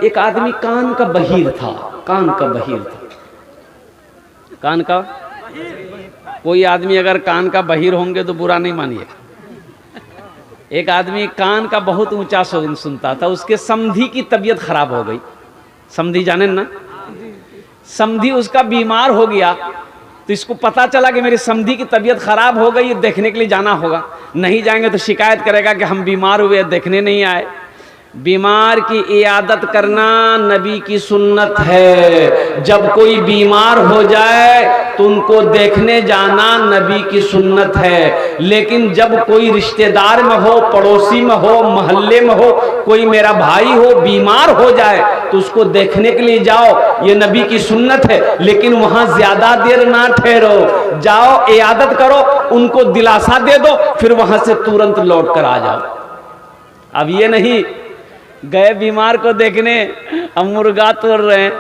एक आदमी कान का बहीर था, कान का बहीर था। कान का कोई आदमी अगर कान का बहीर होंगे तो बुरा नहीं मानिए। एक आदमी कान का बहुत ऊंचा सुनता था, उसके समधी की तबीयत खराब हो गई। समधी जाने ना, समधी उसका बीमार हो गया। तो इसको पता चला कि मेरी समधी की तबीयत खराब हो गई, देखने के लिए जाना होगा। नहीं जाएंगे तो शिकायत करेगा कि हम बीमार हुए, देखने नहीं आए। बीमार की इयादत करना नबी की सुन्नत है। जब कोई बीमार हो जाए तो उनको देखने जाना नबी की सुन्नत है। लेकिन जब कोई रिश्तेदार में हो, पड़ोसी में हो, मोहल्ले में हो, कोई मेरा भाई हो बीमार हो जाए तो उसको देखने के लिए जाओ, ये नबी की सुन्नत है। लेकिन वहां ज्यादा देर ना ठहरो, जाओ इयादत करो, उनको दिलासा दे दो, फिर वहां से तुरंत लौट कर आ जाओ। अब ये नहीं गए बीमार को देखने, अब मुर्गा तोड़ रहे हैं,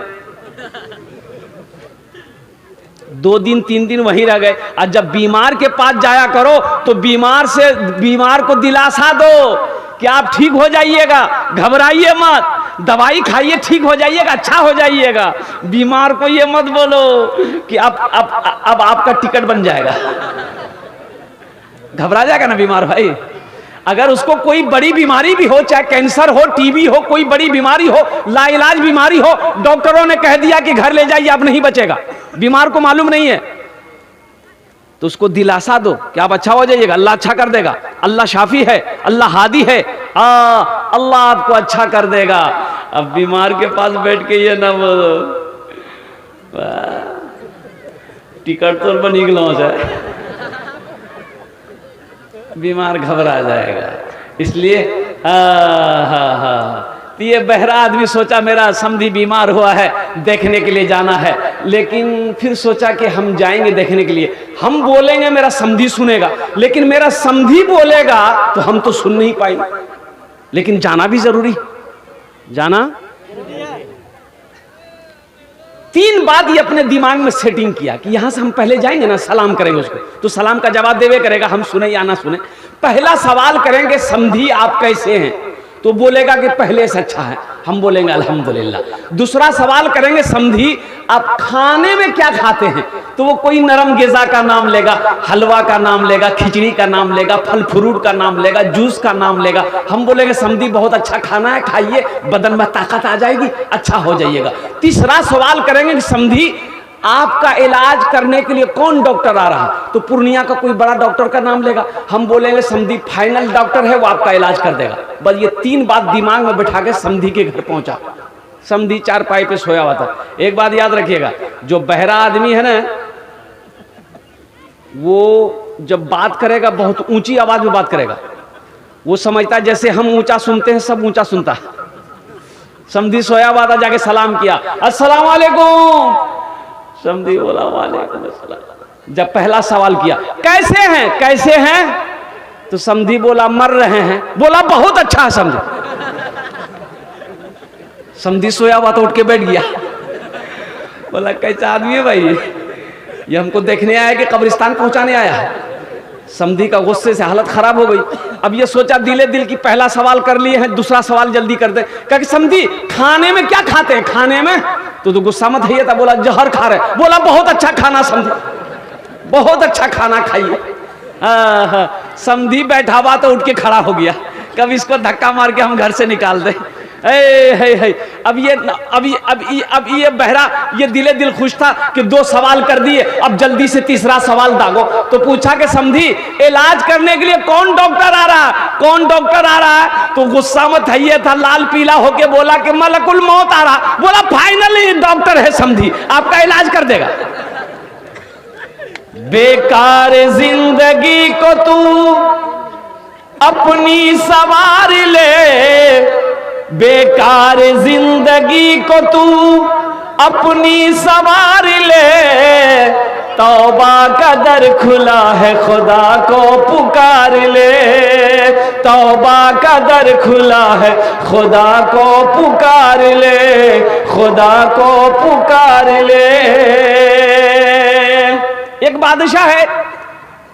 2 दिन 3 दिन वहीं रह गए। और जब बीमार के पास जाया करो तो बीमार को दिलासा दो कि आप ठीक हो जाइएगा, घबराइए मत, दवाई खाइए, ठीक हो जाइएगा, अच्छा हो जाइएगा। बीमार को ये मत बोलो कि अब आपका टिकट बन जाएगा। घबरा जाएगा ना बीमार भाई। अगर उसको कोई बड़ी बीमारी भी हो, चाहे कैंसर हो, टीबी हो, कोई बड़ी बीमारी हो, लाइलाज बीमारी हो, डॉक्टरों ने कह दिया कि घर ले जाइए, अब नहीं बचेगा, बीमार को मालूम नहीं है, तो उसको दिलासा दो कि आप अच्छा हो जाइएगा, अल्लाह अच्छा कर देगा, अल्लाह शाफी है, अल्लाह हादी है, अल्लाह आपको अच्छा कर देगा। अब बीमार के पास बैठ के ये ना बोलो टिकट तो बनी गलो से, बीमार घबरा जाएगा। इसलिए तो ये बहरा आदमी सोचा मेरा समधी बीमार हुआ है, देखने के लिए जाना है। लेकिन फिर सोचा कि हम जाएंगे देखने के लिए, हम बोलेंगे मेरा समधी सुनेगा, लेकिन मेरा समधी बोलेगा तो हम तो सुन नहीं पाएंगे। लेकिन जाना भी जरूरी, जाना 3 बात ये अपने दिमाग में सेटिंग किया कि यहां से हम पहले जाएंगे ना, सलाम करेंगे उसको, तो सलाम का जवाब देवे करेगा, हम सुने या ना सुने। पहला सवाल करेंगे समधी आप कैसे हैं, तो बोलेगा कि पहले से अच्छा है, हम बोलेंगे अल्हम्दुलिल्लाह। दूसरा सवाल करेंगे समधी आप खाने में क्या खाते हैं, तो वो कोई नरम ग़िज़ा का नाम लेगा, हलवा का नाम लेगा, खिचड़ी का नाम लेगा, फल फ्रूट का नाम लेगा, जूस का नाम लेगा। हम बोलेंगे समधी बहुत अच्छा खाना है, खाइए, बदन में ताकत आ जाएगी, अच्छा हो जाइएगा। तीसरा सवाल करेंगे समधी आपका इलाज करने के लिए कौन डॉक्टर आ रहा, तो पूर्णिया का कोई बड़ा डॉक्टर का नाम लेगा। हम बोलेंगे समधी फाइनल डॉक्टर है, वो आपका इलाज कर देगा। बस ये 3 बात दिमाग में बैठा के समधी के घर पहुंचा। समधी चारपाई पे सोया हुआ था। एक बात याद रखिएगा, जो बहरा आदमी है ना, वो जब बात करेगा बहुत ऊंची आवाज में बात करेगा। वो समझता है जैसे हम ऊंचा सुनते हैं, सब ऊंचा सुनता है। समधी सोया हुआ था, जाके सलाम किया, अस्सलाम वालेकुम। समधी बोला वालेकुम अस्सलाम। जब पहला सवाल किया कैसे हैं, कैसे हैं, तो समधी बोला मर रहे हैं। बोला बहुत अच्छा है समझे। समधी सोया हुआ तो उठ के बैठ गया। बोला कैसा आदमी है भाई ये हमको देखने आया कि कब्रिस्तान पहुंचाने आया है। समधी का गुस्से से हालत खराब हो गई। अब ये सोचा दिले दिल की पहला सवाल कर लिए हैं, दूसरा सवाल जल्दी कर दे। क्योंकि समधी खाने में क्या खाते हैं, खाने में तो गुस्सा मत है था। बोला जहर खा रहे। बोला बहुत अच्छा खाना समझी, बहुत अच्छा खाना खाइए। समधी बैठा हुआ तो उठ के खड़ा हो गया, कभी इसको धक्का मार के हम घर से निकाल दे। अब ये बहरा ये दिले दिल खुश था कि 2 सवाल कर दिए, अब जल्दी से तीसरा सवाल दागो। तो पूछा कि समधी इलाज करने के लिए कौन डॉक्टर आ रहा है, कौन डॉक्टर आ रहा है, तो गुस्सा में था ये था, लाल पीला होके बोला कि मलकुल मौत आ रहा। बोला फाइनली डॉक्टर है समधी, आपका इलाज कर देगा। बेकार जिंदगी को तू अपनी सवार ले, बेकार जिंदगी को तू अपनी सवार ले, तौबा का दर खुला है खुदा को पुकार ले, तौबा का दर खुला है खुदा को पुकार ले, खुदा को पुकार ले। एक बादशाह है,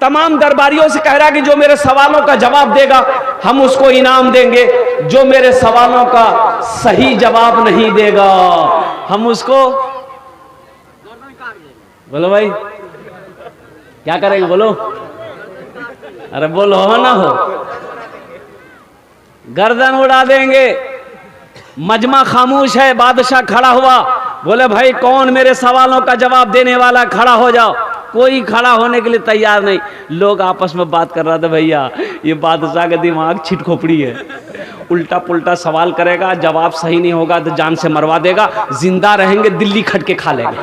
तमाम दरबारियों से कह रहा कि जो मेरे सवालों का जवाब देगा हम उसको इनाम देंगे, जो मेरे सवालों का सही जवाब नहीं देगा हम उसको, बोलो भाई क्या करेंगे, बोलो, अरे बोलो हो ना हो, गर्दन उड़ा देंगे। मजमा खामोश है, बादशाह खड़ा हुआ, बोले भाई कौन मेरे सवालों का जवाब देने वाला, खड़ा हो जाओ। कोई खड़ा होने के लिए तैयार नहीं। लोग आपस में बात कर रहा था, भैया ये बादशाह का दिमाग छिट खोपड़ी है, उल्टा पुल्टा सवाल करेगा, जवाब सही नहीं होगा तो जान से मरवा देगा, जिंदा रहेंगे दिल्ली खट के खा लेंगे।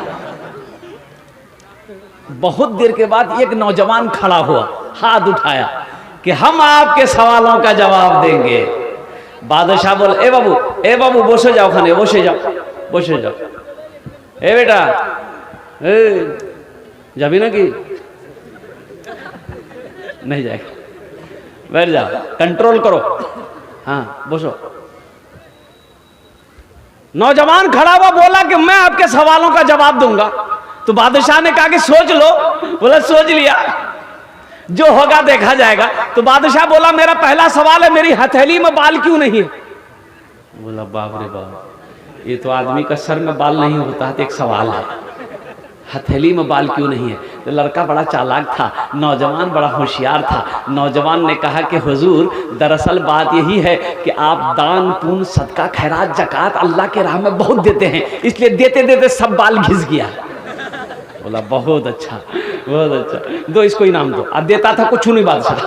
बहुत देर के बाद एक नौजवान खड़ा हुआ, हाथ उठाया कि हम आपके सवालों का जवाब देंगे। बादशाह बोले ए बाबू बसे जाओ, खाने बसे जाओ। ए बेटा जाबी ना कि नहीं जाएगा, बैठ जाओ, कंट्रोल करो, हाँ बसो। नौजवान खड़ा हुआ, बोला कि मैं आपके सवालों का जवाब दूंगा। तो बादशाह ने कहा कि सोच लो। बोला सोच लिया, जो होगा देखा जाएगा। तो बादशाह बोला मेरा पहला सवाल है, मेरी हथेली में बाल क्यों नहीं है? बोला बाप रे बाप, ये तो आदमी का सर में बाल नहीं होता तो एक सवाल है, हथेली में बाल क्यों नहीं है? तो लड़का बड़ा चालाक था, नौजवान बड़ा होशियार था। नौजवान ने कहा कि हुजूर दरअसल बात यही है कि आप दान पुण्य सदका खैरात जकात अल्लाह के राह में बहुत देते हैं, इसलिए देते देते सब बाल घिस गया। बोला बहुत अच्छा, बहुत अच्छा, दो इसको इनाम दो। अब देता था कुछ नहीं बादशाह,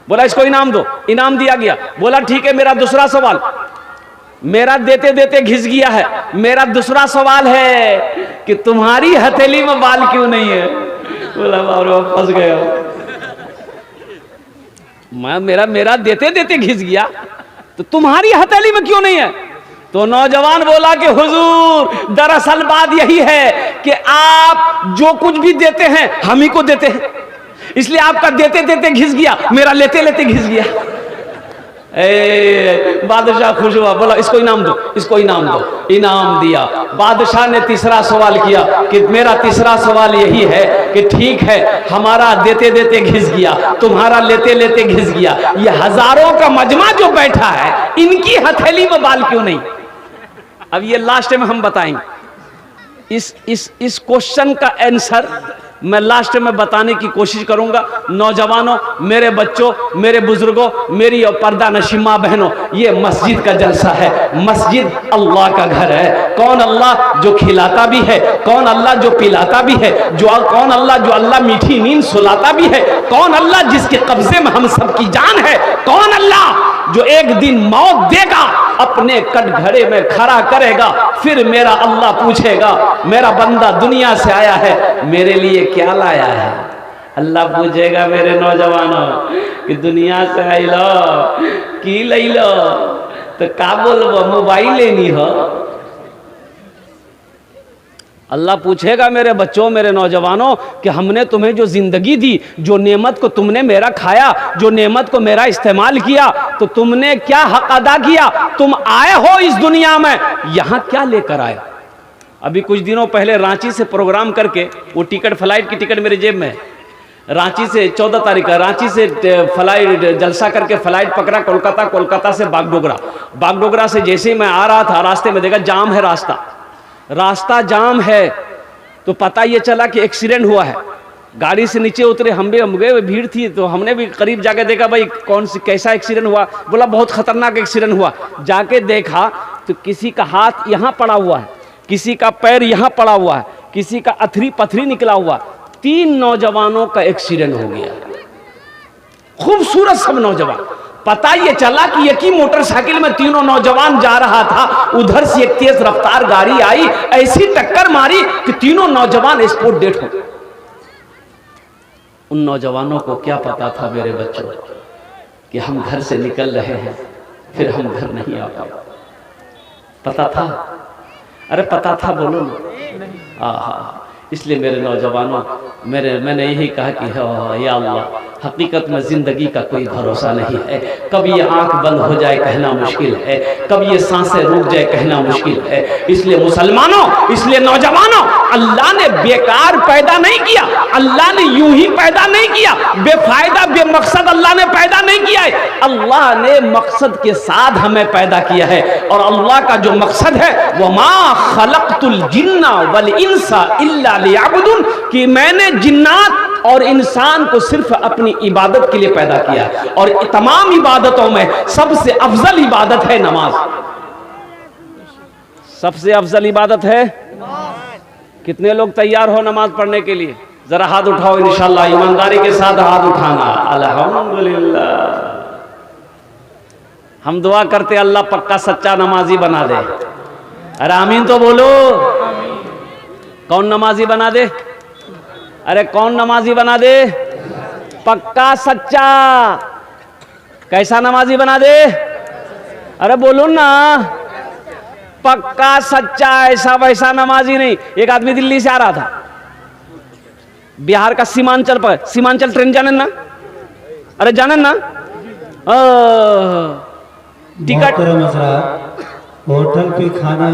बोला इसको इनाम दो। इनाम दिया गया। बोला ठीक है, मेरा दूसरा सवाल, मेरा देते देते घिस गया है, मेरा दूसरा सवाल है कि तुम्हारी हथेली में बाल क्यों नहीं है? बोला फंस गया मैं, मेरा देते देते घिस गया तो तुम्हारी हथेली में क्यों नहीं है? तो नौजवान बोला कि हुजूर दरअसल बात यही है कि आप जो कुछ भी देते हैं हम ही को देते हैं, इसलिए आपका देते देते घिस गया, मेरा लेते लेते घिस गया। बादशाह खुश हुआ, बोला इसको इनाम दो, इसको इनाम दो। इनाम दिया। बादशाह ने तीसरा सवाल किया कि मेरा तीसरा सवाल यही है कि ठीक है हमारा देते देते घिस गया, तुम्हारा लेते लेते घिस गया, ये हजारों का मजमा जो बैठा है इनकी हथेली में बाल क्यों नहीं? अब ये लास्ट में हम बताएंगे। इस क्वेश्चन का आंसर मैं लास्ट में बताने की कोशिश करूंगा। नौजवानों, मेरे बच्चों, मेरे बुजुर्गों, मेरी और पर्दा नशीमा बहनों, ये मस्जिद का जलसा है। मस्जिद अल्लाह का घर है। कौन अल्लाह? जो खिलाता भी है। कौन अल्लाह? जो पिलाता भी है। कौन अल्लाह? जो अल्लाह मीठी नींद सुलाता भी है। कौन अल्लाह? जिसके कब्जे में हम सबकी जान है। कौन अल्लाह? जो एक दिन मौत देगा, अपने कटघरे में खड़ा करेगा, फिर मेरा अल्लाह पूछेगा मेरा बंदा दुनिया से आया है, मेरे लिए क्या लाया है? अल्लाह पूछेगा मेरे नौजवानों कि दुनिया से आई लो की लई लो, तो का बोलबो मोबाइल लेनी हो? अल्लाह पूछेगा मेरे बच्चों, मेरे नौजवानों कि हमने तुम्हें जो जिंदगी दी, जो नेमत को तुमने मेरा खाया, जो नेमत को मेरा इस्तेमाल किया, तो तुमने क्या हक अदा किया? तुम आए हो इस दुनिया में, यहां क्या लेकर आए? अभी कुछ दिनों पहले रांची से प्रोग्राम करके, वो टिकट, फ्लाइट की टिकट मेरे जेब में है, रांची से 14 तारीख का रांची से फ्लाइट जलसा करके फ्लाइट पकड़ा कोलकाता, कोलकाता से बागडोगरा। बागडोगरा से जैसे ही मैं आ रहा था, रास्ते में देखा जाम है, रास्ता जाम है, तो पता ये चला कि एक्सीडेंट हुआ है। गाड़ी से नीचे उतरे, हम गए, भीड़ थी तो हमने भी करीब जाके देखा भाई कौन सी कैसा एक्सीडेंट हुआ। बोला बहुत खतरनाक एक्सीडेंट हुआ। जाके देखा तो किसी का हाथ यहाँ पड़ा हुआ है, किसी का पैर यहाँ पड़ा हुआ है, किसी का अथरी पथरी निकला हुआ। 3 नौजवानों का एक्सीडेंट हो गया। खूबसूरत सब नौजवान। पता ये चला कि एक ही मोटरसाइकिल में तीनों नौजवान जा रहा था, उधर से एक तेज रफ्तार गाड़ी आई, ऐसी टक्कर मारी कि तीनों नौजवान स्पॉट डेड हो गए। उन नौजवानों को क्या पता था मेरे बच्चों कि हम घर से निकल रहे हैं, फिर हम घर नहीं आ पाए? पता था? अरे पता था, बोलो ना। इसलिए मेरे नौजवानों, मैंने यही कहा कि या अल्लाह हकीकत में जिंदगी का कोई भरोसा नहीं है। कब ये आंख बंद हो जाए कहना मुश्किल है, कब ये सांसें रुक जाए कहना मुश्किल है। इसलिए मुसलमानों, इसलिए नौजवानों, अल्लाह ने बेकार पैदा नहीं किया, अल्लाह ने यूं ही पैदा नहीं किया, बेफायदा बेमकसद अल्लाह ने पैदा नहीं किया है। अल्लाह ने मकसद के साथ हमें पैदा किया है, और अल्लाह का जो मकसद है वो मा खलक़तुल जिन्ना वल इंसा इल्ला लियअबुदून, कि मैंने जिन्नात और इंसान को सिर्फ अपनी इबादत के लिए पैदा किया, और तमाम इबादतों में सबसे अफजल इबादत है नमाज। सबसे अफजल इबादत है। कितने लोग तैयार हो नमाज पढ़ने के लिए? जरा हाथ उठाओ इंशाल्लाह, ईमानदारी के साथ हाथ उठाना। अल्हम्दुलिल्लाह। हम दुआ करते अल्लाह पक्का सच्चा नमाजी बना दे। अरे आमीन तो बोलो। कौन नमाजी बना दे? अरे कौन नमाजी बना दे? पक्का सच्चा। कैसा नमाजी बना दे? अरे बोलो ना, पक्का सच्चा, ऐसा वैसा नमाजी नहीं। एक आदमी दिल्ली से आ रहा था, बिहार का सीमांचल पर, सीमांचल ट्रेन जाने ना? अरे जाने ना? टिकट होटल पे खाना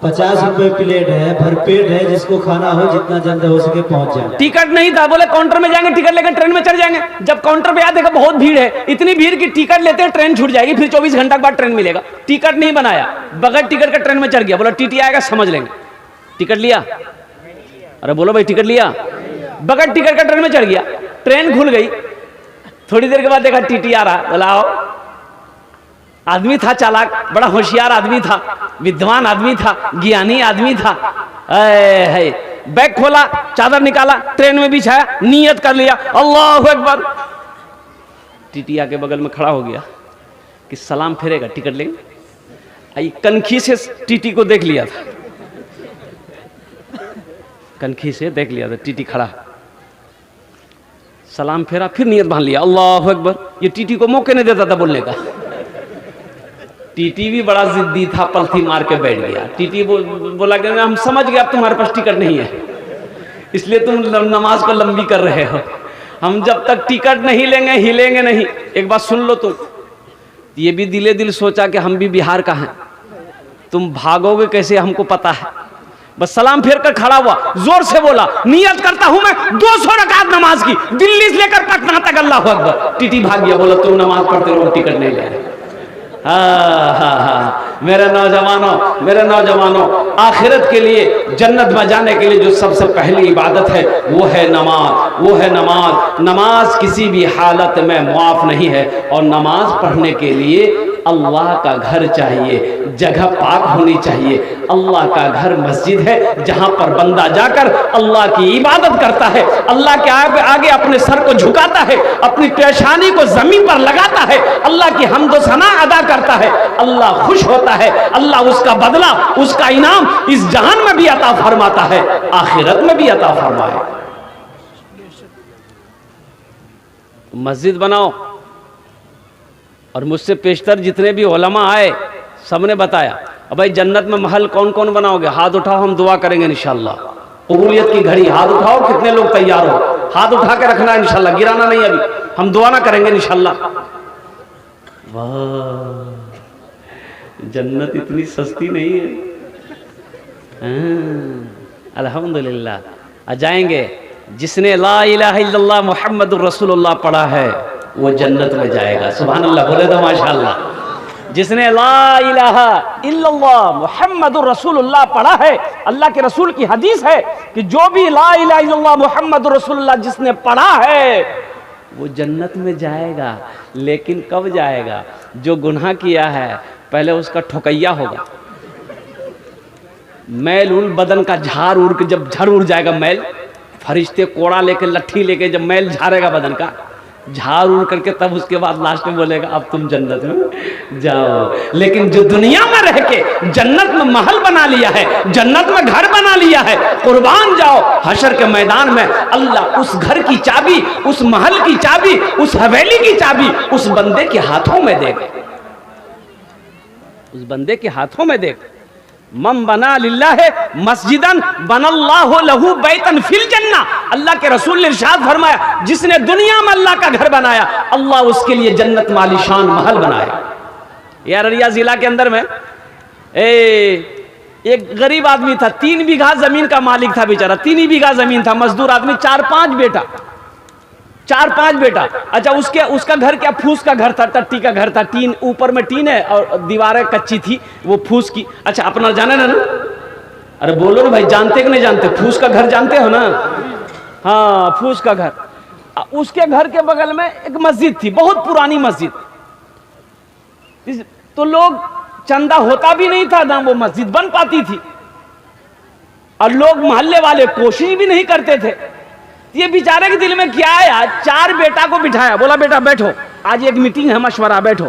50 रुपए प्लेट है, भरपेट है, जिसको खाना हो जितना जल्द हो सके पहुंच जाए। टिकट नहीं था, बोले काउंटर में जाएंगे, टिकट लेकर ट्रेन में चढ़ जाएंगे। जब काउंटर पे आया देखा बहुत भीड़ है, इतनी भीड़ की टिकट लेते हैं ट्रेन छूट जाएगी, फिर 24 घंटा के बाद ट्रेन मिलेगा। टिकट नहीं बनाया, बगैर टिकट का ट्रेन में चढ़ गया। बोला टीटी आएगा समझ लेंगे। टिकट लिया? अरे बोलो भाई टिकट लिया? बगैर टिकट का ट्रेन में चढ़ गया, ट्रेन खुल गई। थोड़ी देर के बाद देखा टीटी आ रहा, बोला आओ। आदमी था चालाक, बड़ा होशियार आदमी था, विद्वान आदमी था, ज्ञानी आदमी था। बैग खोला, चादर निकाला, ट्रेन में बिछाया, नियत कर लिया, अल्लाहु अकबर। टीटी आके बगल में खड़ा हो गया कि सलाम फेरेगा, टिकट लेंगे। कनखी से टीटी को देख लिया था, कनखी से देख लिया था, टीटी खड़ा, सलाम फेरा, फिर नियत बांध लिया, अल्लाहु अकबर। ये टीटी को मौके नहीं देता था बोलने का। टीटी भी बड़ा जिद्दी था, पलथी मार के बैठ गया। टीटी बोला कि हम समझ गए अब तुम्हारे पास टिकट नहीं है, इसलिए तुम नमाज को लंबी कर रहे हो। हम जब तक टिकट नहीं लेंगे हिलेंगे नहीं। एक बात सुन लो तुम, ये भी दिले दिल सोचा कि हम भी बिहार का हैं, तुम भागोगे कैसे हमको पता है। बस सलाम फेर कर खड़ा हुआ, जोर से बोला, नियत करता हूं मैं 200 रकात नमाज की, दिल्ली से लेकर पटना तक, अल्लाहु अकबर। टीटी भाग गया, बोला तुम नमाज पढ़ते रहो, टिकट नहीं ले। मेरे नौजवानों, आखिरत के लिए, जन्नत में जाने के लिए जो सबसे पहली इबादत है वो है नमाज। नमाज किसी भी हालत में मुआफ नहीं है, और नमाज पढ़ने के लिए अल्लाह का घर चाहिए, जगह पाक होनी चाहिए। अल्लाह का घर मस्जिद है, जहां पर बंदा जाकर अल्लाह की इबादत करता है, अल्लाह के आगे अपने सर को झुकाता है, अपनी पेशानी को जमीन पर लगाता है, अल्लाह की हम्द सना अदा करता है। अल्लाह खुश होता है, अल्लाह उसका बदला, उसका इनाम इस जहान में भी अता फरमाता है, आखिरत में भी अता फरमाए। मस्जिद बनाओ। और मुझसे पेशतर जितने भी उलमा आए सबने बताया, अब भाई जन्नत में महल कौन कौन बनाओगे? हाथ उठाओ, हम दुआ करेंगे इंशाल्लाह। कबूलियत की घड़ी, हाथ उठाओ, कितने लोग तैयार हो? हाथ उठा के रखना इंशाल्लाह, गिराना नहीं, अभी हम दुआ ना करेंगे इंशाल्लाह। वाह, जन्नत इतनी सस्ती नहीं है। अल्हम्दुलिल्लाह। आ जाएंगे। जिसने ला इलाहा इल्लल्लाह मुहम्मदुर रसूलुल्लाह पढ़ा है वो जन्नत में जाएगा। सुभान अल्लाह, बोले तो माशाअल्लाह। जिसने ला इलाहा इल्लल्लाह मुहम्मदुर रसूलुल्लाह पढ़ा है, अल्लाह के रसूल की हदीस है कि जो भी ला इलाहा इल्लल्लाह मुहम्मदुर रसूलुल्लाह जिसने पढ़ा है वो जन्नत में जाएगा। लेकिन कब जाएगा? जो गुनाह किया है पहले उसका ठोकैया होगा, मैल उल बदन का झाड़ उड़ के जब झड़ उड़ जाएगा मैल, फरिश्ते कोड़ा लेके लट्ठी लेके जब मैल झाड़ेगा बदन का, झाड़ उड़ करके तब उसके बाद लास्ट में बोलेगा अब तुम जन्नत में जाओ। लेकिन जो दुनिया में रह के जन्नत में महल बना लिया है, जन्नत में घर बना लिया है, कुर्बान जाओ हशर के मैदान में अल्लाह उस घर की चाबी, उस महल की चाबी, उस हवेली की चाबी उस बंदे के हाथों में देगा, उस बंदे के हाथों में देगा। मन बना लिल्लाह मस्जिदन बनल्लाहु लहू बैतन फिल जन्ना। अल्लाह के रसूल ने इरशाद फरमाया, जिसने दुनिया में अल्लाह का घर बनाया, अल्लाह उसके लिए जन्नत में आलीशान महल बनाया। ये अररिया जिला के अंदर में एक गरीब आदमी था, 3 बीघा जमीन का मालिक था बेचारा, 3 ही बीघा जमीन था, मजदूर आदमी, 4-5 बेटा। अच्छा, उसका घर क्या, फूस का घर था, टट्टी का घर था, टीन ऊपर में टीन है और दीवारें कच्ची थी, वो फूस की। अच्छा, अपना जाने ना? अरे बोलो ना भाई, जानते कि नहीं जानते? फूस का घर जानते हो ना? हाँ, फूस का घर। उसके घर के बगल में एक मस्जिद थी, बहुत पुरानी मस्जिद। तो लोग, चंदा होता भी नहीं था ना वो मस्जिद बन पाती थी, और लोग मोहल्ले वाले कोशिश भी नहीं करते थे। ये बेचारे के दिल में क्या आया, 4 बेटा को बिठाया, बोला बेटा बैठो, आज एक मीटिंग है, मशवरा, बैठो।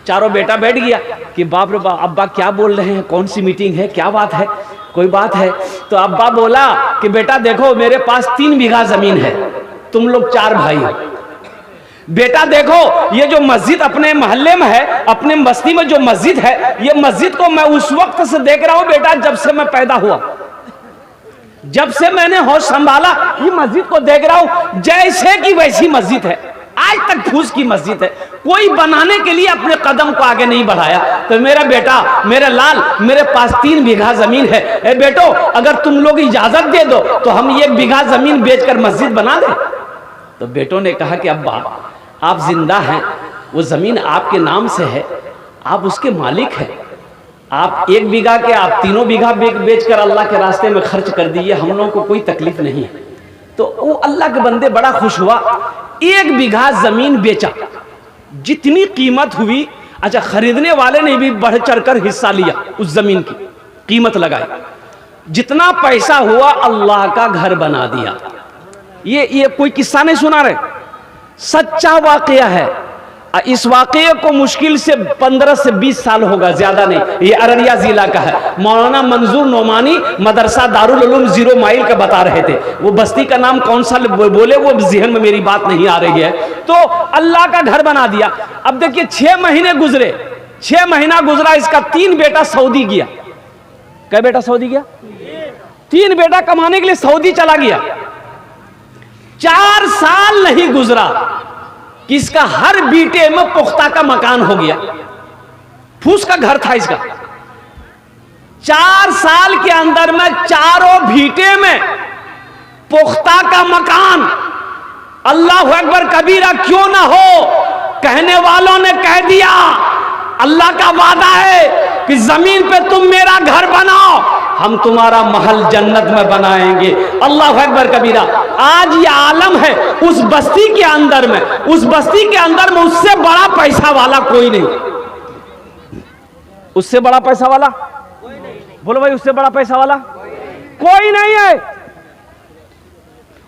चारों बेटा बैठ गया कि बाप रे बाप, अब्बा क्या बोल रहे हैं, कौन सी मीटिंग है, क्या बात है, कोई बात है? तो अब्बा बोला कि बेटा देखो, मेरे पास 3 बीघा जमीन है, तुम लोग 4 भाई हो। बेटा देखो, ये जो मस्जिद अपने मोहल्ले में है, अपने बस्ती में जो मस्जिद है, ये मस्जिद को मैं उस वक्त से देख रहा हूं बेटा, जब से मैं पैदा हुआ, जब से मैंने होश संभाला, ये मस्जिद को देख रहा हूं जैसे कि वैसी मस्जिद है, आज तक फूस की मस्जिद है, कोई बनाने के लिए अपने कदम को आगे नहीं बढ़ाया। तो मेरा बेटा, मेरा लाल, मेरे पास 3 बीघा जमीन है, ए बेटो, अगर तुम लोग इजाजत दे दो तो हम 1 बीघा जमीन बेचकर मस्जिद बना दें। तो बेटों ने कहा कि अब्बा, आप जिंदा हैं, वो जमीन आपके नाम से है, आप उसके मालिक हैं, आप 1 बीघा के आप 3 बीघा बेचकर अल्लाह के रास्ते में खर्च कर दीजिए, हम लोगों को कोई तकलीफ नहीं है। तो वो अल्लाह के बंदे बड़ा खुश हुआ, 1 बीघा जमीन बेचा, जितनी कीमत हुई। अच्छा, खरीदने वाले ने भी बढ़ चढ़कर हिस्सा लिया, उस जमीन की कीमत लगाई, जितना पैसा हुआ अल्लाह का घर बना दिया। ये कोई किस्सा नहीं सुना रहे, सच्चा वाकया है। इस वाकये को मुश्किल से 15 से 20 साल होगा, ज्यादा नहीं। ये अररिया जिला का है। मौलाना मंजूर नोमानी मदरसा दारुल उलूम 0 माइल का बता रहे थे। वो बस्ती का नाम कौन सा बोले, वो जहन में मेरी बात नहीं आ रही है। तो अल्लाह का घर बना दिया। अब देखिए, 6 महीने गुजरे, 6 महीना गुजरा, इसका 3 बेटा सऊदी गया। क्या बेटा सऊदी गया? 3 बेटा कमाने के लिए सऊदी चला गया। 4 साल नहीं गुजरा कि इसका हर बीटे में पुख्ता का मकान हो गया। फूस का घर था इसका। 4 साल के अंदर में चारों बीटे में पुख्ता का मकान। अल्लाह अकबर कबीरा क्यों ना हो, कहने वालों ने कह दिया, अल्लाह का वादा है कि जमीन पे तुम मेरा घर बनाओ, हम तुम्हारा महल जन्नत में बनाएंगे। अल्लाह अकबर कबीरा। आज ये आलम है उस बस्ती के अंदर में, उस बस्ती के अंदर में उससे बड़ा पैसा वाला कोई नहीं। उससे बड़ा पैसा वाला बोलो भाई, उससे बड़ा पैसा वाला कोई नहीं है।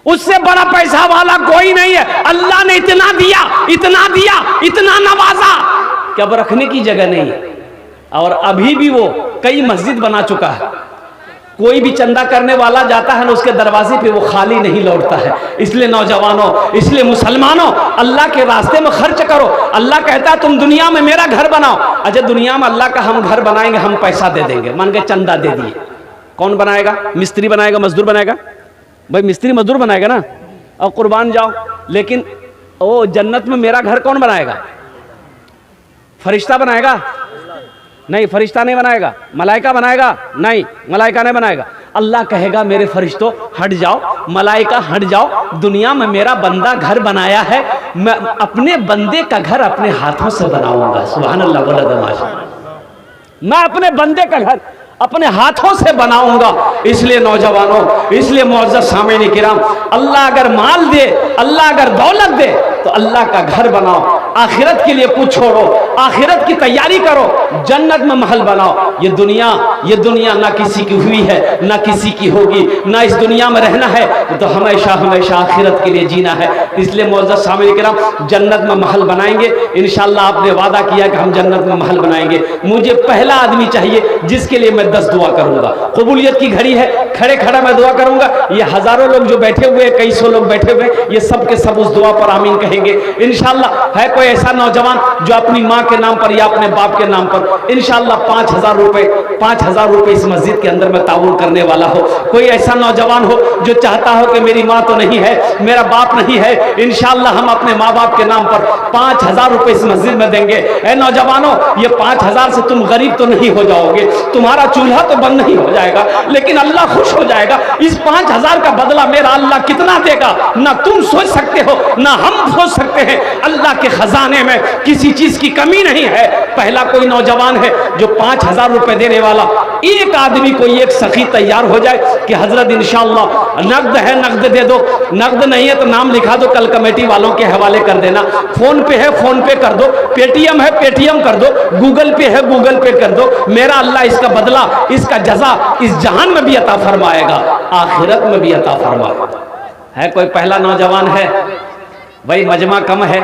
उससे बड़ा पैसा वाला कोई नहीं है। अल्लाह ने इतना दिया, इतना दिया, इतना नवाजा कि अब रखने की जगह नहीं है। और अभी भी वो कई मस्जिद बना चुका है। कोई भी चंदा करने वाला जाता है ना, उसके दरवाजे पे वो खाली नहीं लौटता है। इसलिए नौजवानों, इसलिए मुसलमानों, अल्लाह के रास्ते में खर्च करो। अल्लाह कहता है तुम दुनिया में मेरा घर बनाओ। अच्छा, दुनिया में अल्लाह का हम घर बनाएंगे, हम पैसा दे देंगे, मान के चंदा दे दिए। कौन बनाएगा? मिस्त्री बनाएगा, मजदूर बनाएगा? भाई मिस्त्री मजदूर बनाएगा ना, और कुर्बान जाओ। लेकिन ओ जन्नत में मेरा घर कौन बनाएगा? फरिश्ता बनाएगा? नहीं, फरिश्ता नहीं बनाएगा। मलाइका बनाएगा? नहीं, मलाइका नहीं बनाएगा। अल्लाह कहेगा मेरे फरिश्तों हट जाओ, मलाइका हट जाओ, दुनिया में मेरा बंदा घर बनाया है, मैं अपने बंदे का घर अपने हाथों से बनाऊंगा। सुभान अल्लाह, बोला दमाशा, मैं अपने बंदे का घर अपने हाथों से बनाऊंगा। इसलिए नौजवानों, इसलिए मुअज़्ज़ज़ सामीन किराम, अल्लाह अगर माल दे, अल्लाह अगर दौलत दे तो अल्लाह का घर बनाओ। आखिरत के लिए कुछ छोड़ो, आखिरत की तैयारी करो, जन्नत में महल बनाओ। ये दुनिया ना किसी की हुई है, ना किसी की होगी, ना इस दुनिया में रहना है तो हमेशा हमेशा आखिरत के लिए जीना है। इसलिए मुअज़्ज़ज़ सामीन किराम, जन्नत में महल बनाएंगे इंशाअल्लाह। आपने वादा किया कि हम जन्नत में महल बनाएंगे। मुझे पहला आदमी चाहिए जिसके लिए मैं 10 दुआ करूंगा। कबूलियत की घड़ी है, खड़े खड़ा मैं दुआ करूंगा। ये हजारों लोग जो बैठे हुए, कई सौ लोग बैठे हुए, ये सब के सब उस दुआ पर आमीन कहेंगे इंशाअल्लाह। है कोई ऐसा नौजवान जो अपनी माँ माँ के नाम पर या अपने बाप के नाम पर इंशाअल्लाह 5,000 रुपए इस मस्जिद के अंदर मैं ताउन करने वाला हो। कोई ऐसा नौजवान हो जो चाहता हो कि मेरी माँ तो नहीं है, मेरा बाप नहीं है, इंशाअल्लाह हम अपने माँ बाप के नाम पर 5,000 रुपए इस मस्जिद में देंगे। ए नौजवानों, ये 5,000 से तुम गरीब तो नहीं हो जाओगे, तुम्हारा चूल्हा तो बंद नहीं हो जाएगा, लेकिन अल्लाह खुश हो जाएगा। इस 5,000 का बदला मेरा अल्लाह कितना देगा ना तुम सोच सकते हो ना हम सोच सकते हैं। अल्लाह के खजाने में किसी चीज की कमी नहीं है। पहला कोई नौजवान है जो 5,000 रुपए देने वाला, एक आदमी कोई एक सखी तैयार हो जाए कि हजरत इंशाअल्लाह नकद है नकद दे दो, नकद नहीं है तो नाम लिखा दो, कल कमेटी वालों के हवाले कर देना, फोन पे है फोन पे कर दो, पेटीएम है पेटीएम कर दो, गूगल पे है गूगल पे कर दो। मेरा अल्लाह इसका बदला, इसका जजा इस जहान में भी अता फरमाएगा, आखिरत में भी अता फरमाएगा। है कोई पहला नौजवान है? भाई मजमा कम है।